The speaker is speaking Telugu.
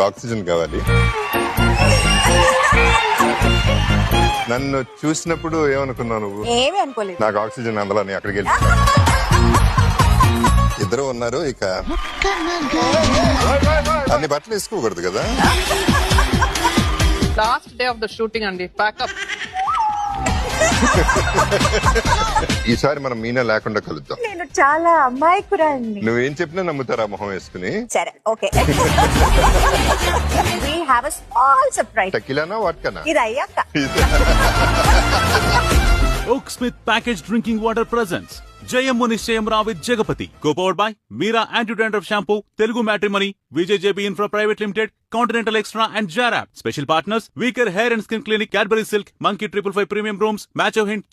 ఆక్సిజన్ కావాలి. నన్ను చూసినప్పుడు ఏమనుకున్నావు నువ్వు? ఏమీ అనుకోలేదు. నాకు ఆక్సిజన్ అందలని అక్కడికి వెళ్ళి ఇద్దరు ఉన్నారు. ఇక అన్ని బట్టలు వేసుకోకూడదు కదా. Last day of the shooting అండి, ప్యాకప్. ఈసారి మనం మీనా లేకుండా కలుద్దాం. నేను చాలా అమాయకురాలిని. నువ్వేం చెప్పినా నమ్ముతారా మొహం వేసుకుని? సరే, okay. We have a small surprise. టకిలానా వాట్కనా? ఇది అయ్యాక. Oak Smith Packaged Drinking Water presents Jayammu Nishayam Ra with Jagapati. Co-powered by Meera Anti-Dandruff Shampoo, Telugu Matrimony, VJJB Infra Private Limited, Continental Extra and Jarab. Special partners, Weaker Hair and Skin Clinic, Cadbury Silk, Monkey 555 Premium Rooms, Macho Hint,